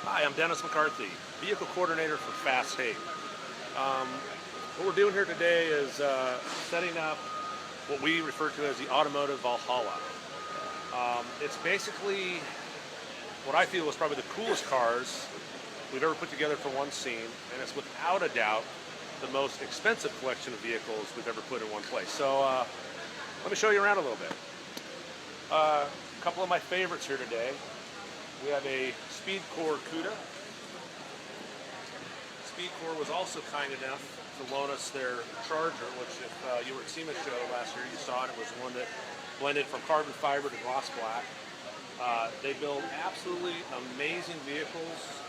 Hi, I'm Dennis McCarthy, Vehicle Coordinator for Fast Hay. What we're doing here today is setting up what we refer to as the Automotive Valhalla. It's basically what I feel is probably the coolest cars we've ever put together for one scene, and it's without a doubt the most expensive collection of vehicles we've ever put in one place. So let me show you around a little bit. A couple of my favorites here today. We have a Speedcore Cuda. Speedcore was also kind enough to loan us their Charger, which if you were at SEMA show last year, you saw it. It was one that blended from carbon fiber to gloss black. They build absolutely amazing vehicles.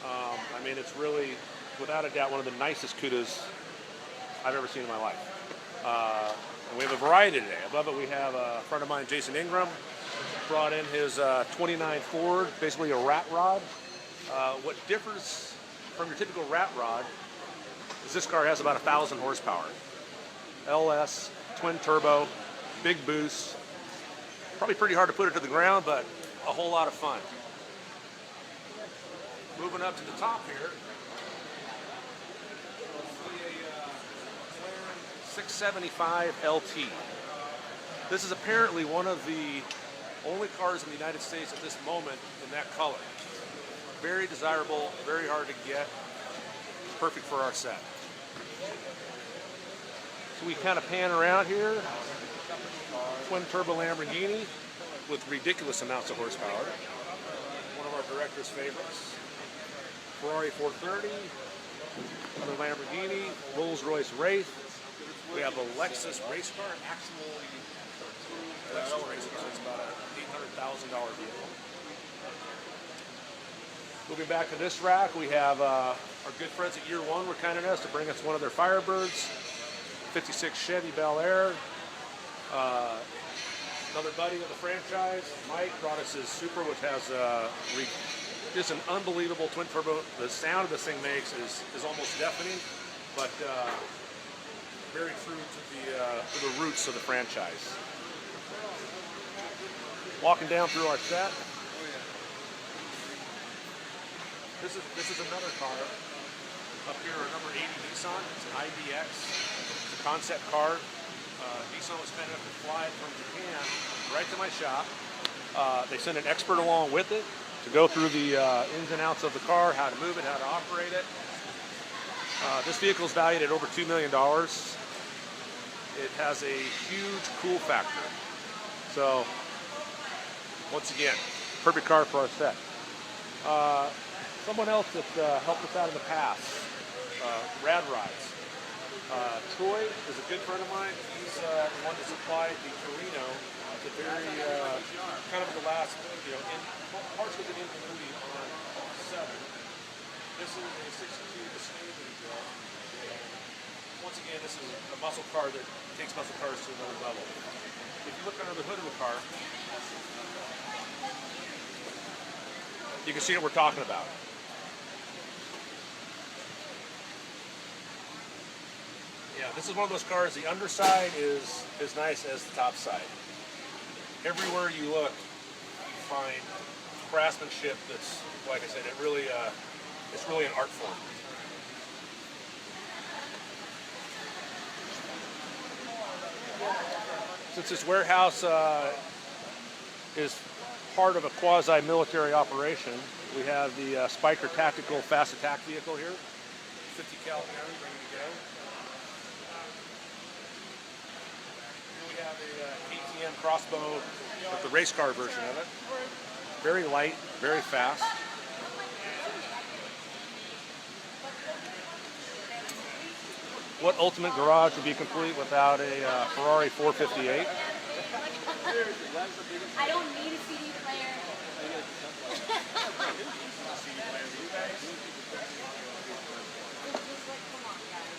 I mean, it's really, without a doubt, one of the nicest Cudas I've ever seen in my life. And we have a variety today. Above it, we have a friend of mine, Jason Ingram, brought in his 29 Ford, basically a rat rod. What differs from your typical rat rod is this car has about 1,000 horsepower. LS, twin turbo, big boost. Probably pretty hard to put it to the ground, but a whole lot of fun. Moving up to the top here, a 675 LT. This is apparently one of the only cars in the United States at this moment in that color. Very desirable, very hard to get, perfect for our set. So we kind of pan around here. Twin turbo Lamborghini with ridiculous amounts of horsepower. One of our director's favorites. Ferrari 430, another Lamborghini, Rolls-Royce Wraith. We have a Lexus race car, an actual Lexus race car. It's about an $800,000 vehicle. Moving back to this rack, we have our good friends at Year One were kind enough to bring us one of their Firebirds, 56 Chevy Bel Air. Another buddy of the franchise, Mike, brought us his Supra, which has just an unbelievable twin turbo. The sound of this thing makes is almost deafening, but very true to the roots of the franchise. Walking down through our set. This is another car up here, a number 80 Nissan. It's an IDX. It's a concept car. Nissan was kind enough to fly it from Japan right to my shop. They sent an expert along with it to go through the ins and outs of the car, how to move it, how to operate it. This vehicle is valued at over $2 million. It has a huge cool factor. So, once again, perfect car for our set. Someone else that helped us out in the past, Rad Rides. Troy is a good friend of mine. He's the one that supplied the Torino at the very, kind of the last, partially the end of the movie on 7. This is a 62 Distinguished build. Once again, this is a muscle car that takes muscle cars to another level. If you look under the hood of the car, you can see what we're talking about. Yeah, this is one of those cars, the underside is as nice as the top side. Everywhere you look, you find craftsmanship that's, like I said, it's really an art form. Since this warehouse is part of a quasi-military operation, we have the Spiker Tactical Fast Attack vehicle here, 50 cal gun, ready to go. We have a KTM crossbow with the race car version of it. Very light, very fast. What ultimate garage would be complete without a Ferrari 458? I don't need a CD player. Come on, guys.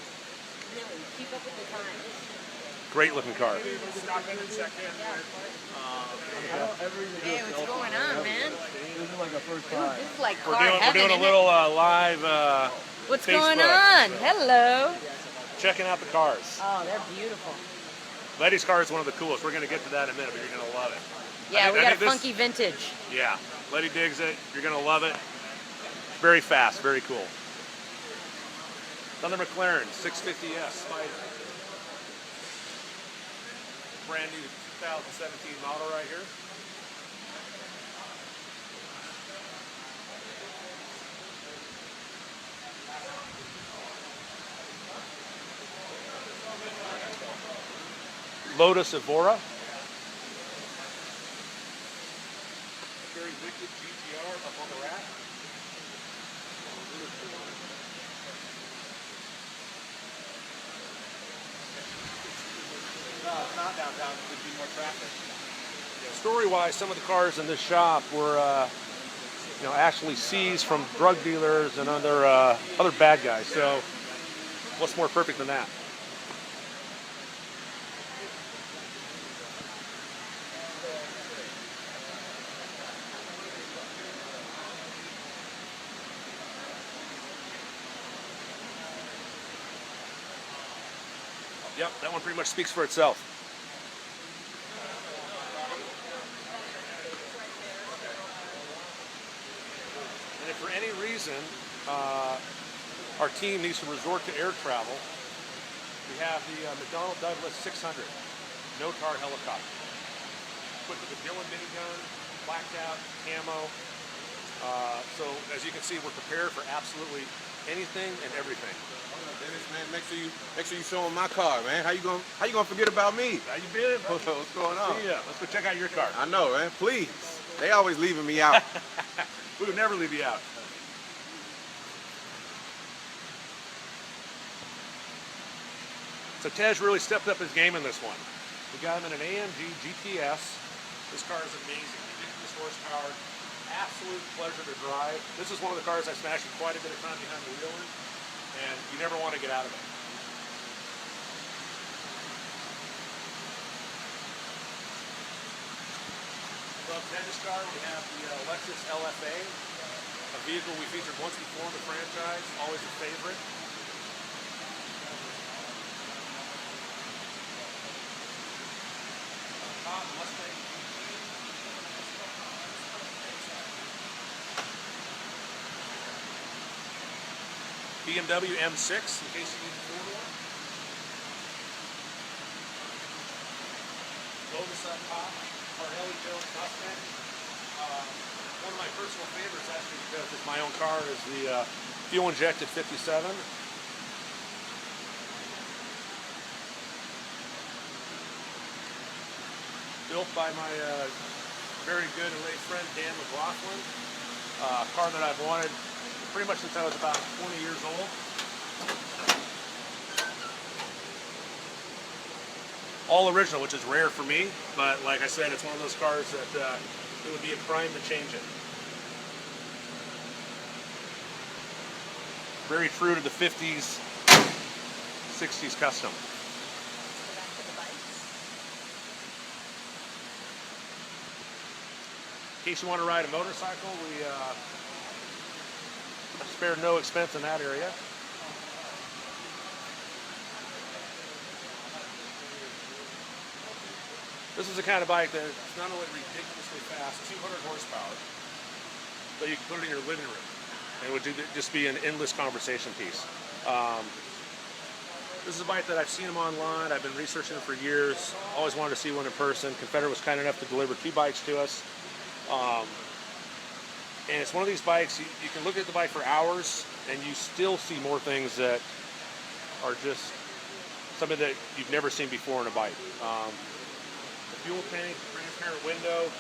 Really, keep up with the times. Great looking car. Hey, what's going on, man? This is like a first time. This is like car We're heaven, doing a isn't little it? live What's Facebook. going on? Hello. Checking out the cars. Oh, they're beautiful. Letty's car is one of the coolest. We're going to get to that in a minute, but you're going to love it. Yeah, we got a this- funky vintage. Yeah, Letty digs it. You're going to love it. Very fast, very cool. Another McLaren 650S Spider. Brand new 2017 model right here. Lotus Evora. Very wicked GTR up on the rack. No, it's not downtown. There'd be more traffic. Yeah, story-wise, some of the cars in this shop were, actually seized from drug dealers and other bad guys. So, what's more perfect than that? Yep, that one pretty much speaks for itself. And if for any reason our team needs to resort to air travel, we have the McDonnell Douglas 600 no-tar helicopter, equipped with a Dillon minigun, blacked out, camo. So as you can see, we're prepared for absolutely anything and everything. Dennis, man, make sure you show them my car, man. How you gonna forget about me? How you been? What's going on? Yeah, let's go check out your car. I know, man. Please. They always leaving me out. We would never leave you out. So Tej really stepped up his game in this one. We got him in an AMG GTS. This car is amazing. Ridiculous horsepower. Absolute pleasure to drive. This is one of the cars I smashed quite a bit of time behind the wheel in, and you never want to get out of it. From Tej's car, we have the Lexus LFA, a vehicle we featured once before in the franchise, always a favorite. Mustang BMW M6, in case you need a four-door. Lotus up top, Harley Jones Mustang. One of my personal favorites, actually, because it's my own car, is the fuel-injected 57. Built by my very good and late friend Dan McLaughlin. A car that I've wanted pretty much since I was about 20 years old. All original, which is rare for me, but like I said, it's one of those cars that it would be a crime to change it. Very true to the 50s, 60s custom. In case you want to ride a motorcycle, we spared no expense in that area. This is the kind of bike that's not only ridiculously fast, 200 horsepower, but you can put it in your living room and it would just be an endless conversation piece. This is a bike that I've seen them online. I've been researching them for years. Always wanted to see one in person. Confederate was kind enough to deliver 2 bikes to us. And it's one of these bikes, you can look at the bike for hours and you still see more things that are just something that you've never seen before in a bike. The fuel tank, transparent window.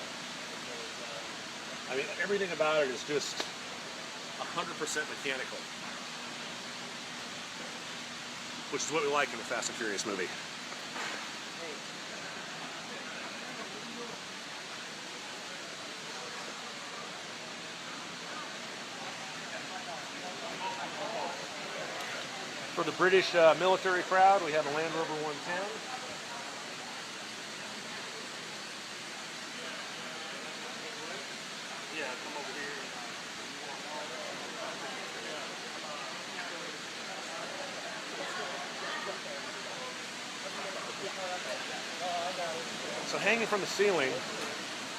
I mean, everything about it is just 100% mechanical, which is what we like in the Fast and Furious movie. For the British military crowd, we have a Land Rover 110. Yeah, come over here. So hanging from the ceiling,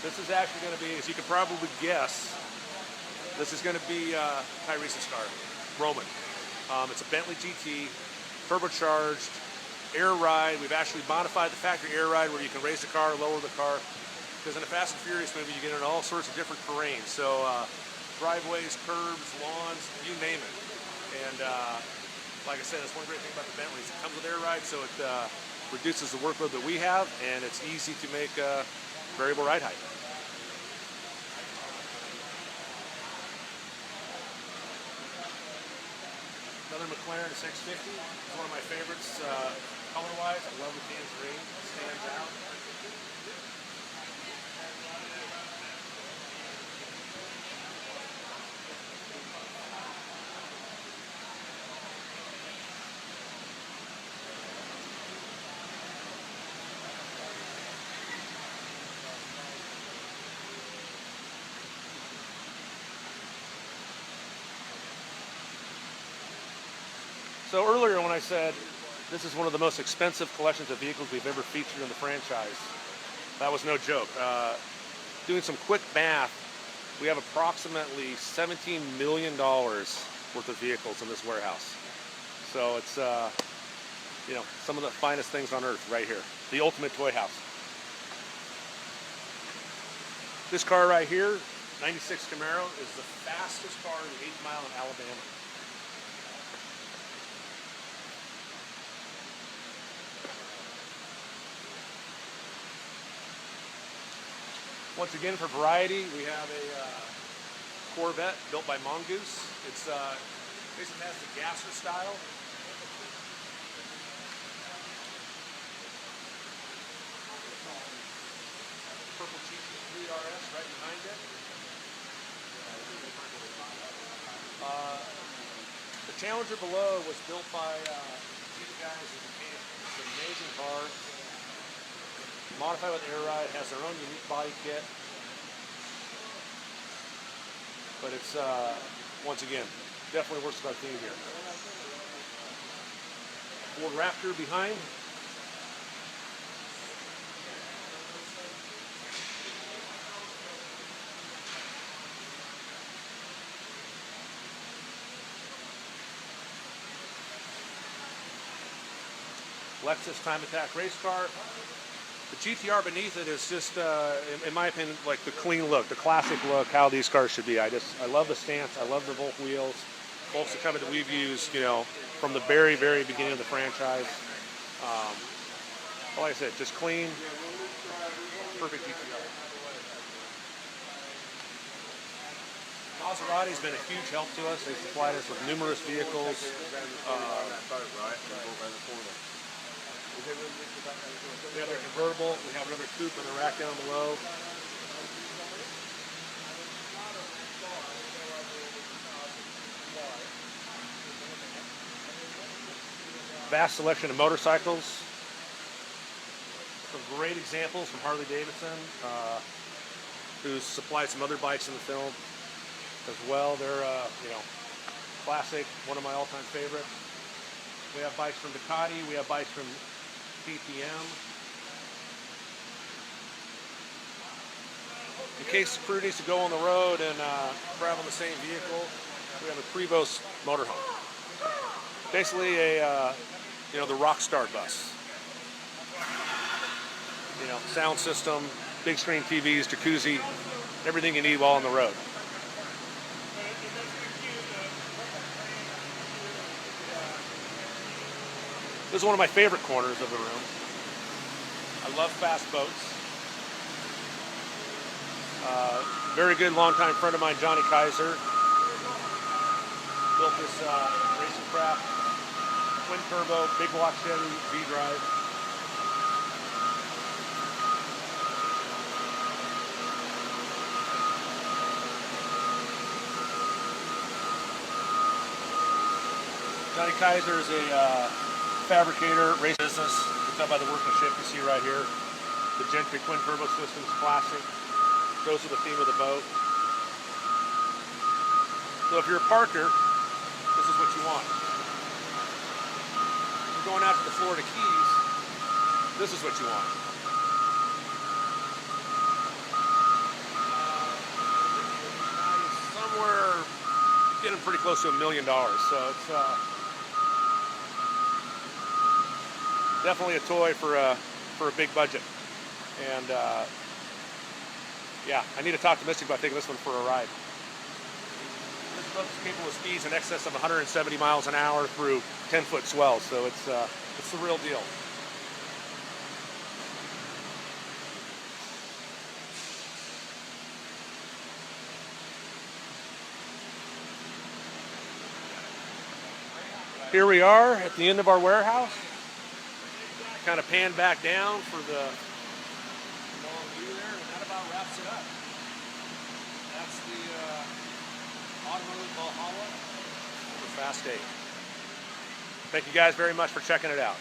this is actually going to be, as you can probably guess, This is going to be Tyrese's car, Roman. It's a Bentley GT, turbocharged, air ride. We've actually modified the factory air ride where you can raise the car, lower the car. Because in a Fast and Furious movie, you get into all sorts of different terrains. So driveways, curbs, lawns, you name it. And like I said, that's one great thing about the Bentleys. It comes with air ride, so it reduces the workload that we have, and it's easy to make variable ride height. Another McLaren 650. It's one of my favorites color-wise. I love the tangerine. It stands out. So earlier when I said this is one of the most expensive collections of vehicles we've ever featured in the franchise, that was no joke. Doing some quick math, we have approximately $17 million worth of vehicles in this warehouse. So it's you know, some of the finest things on earth right here. The ultimate toy house. This car right here, 96 Camaro, is the fastest car in the 8th mile in Alabama. Once again, for variety, we have a Corvette built by Mongoose. It's basically has the gasser style. Purple GT3 RS right behind it. The Challenger below was built by these guys in Japan. It's an amazing car. Modified with air ride, has their own unique body kit. But it's, once again, definitely works with our theme here. Ford Raptor behind. Lexus Time Attack race car. The GTR beneath it is just, in my opinion, like the clean look, the classic look, how these cars should be. I love the stance. I love the Volk wheels. Volk's the company that we've used, you know, from the very, very beginning of the franchise. Like I said, just clean, perfect GTR. Maserati's been a huge help to us. They've supplied us with numerous vehicles. We have their convertible. We have another coupe in the rack down below. Vast selection of motorcycles. Some great examples from Harley Davidson, who's supplied some other bikes in the film as well. They're, you know, classic, one of my all-time favorites. We have bikes from Ducati. We have bikes from KTM. In case the crew needs to go on the road and travel in the same vehicle, we have a Prevost motorhome. Basically a, you know, the Rockstar bus. You know, sound system, big screen TVs, jacuzzi, everything you need while on the road. This is one of my favorite corners of the room. I love fast boats. Very good longtime friend of mine, Johnny Kaiser, built this racing craft, twin turbo, big block Chevy, V-drive. Johnny Kaiser is a fabricator, race business. You can tell by the workmanship you see right here. The Gentry twin turbo system is classic. Goes with the theme of the boat. So if you're a parker, this is what you want. If you're going out to the Florida Keys, this is what you want. Somewhere getting pretty close to $1 million. So it's definitely a toy for a big budget. And yeah, I need to talk to Mystic about taking this one for a ride. This boat's capable of speeds in excess of 170 miles an hour through 10-foot swells, so it's the real deal. Here we are at the end of our warehouse. Kind of pan back down for the long view there, and that about wraps it up. That's the Automotive Valhalla for Fast 8. Thank you guys very much for checking it out.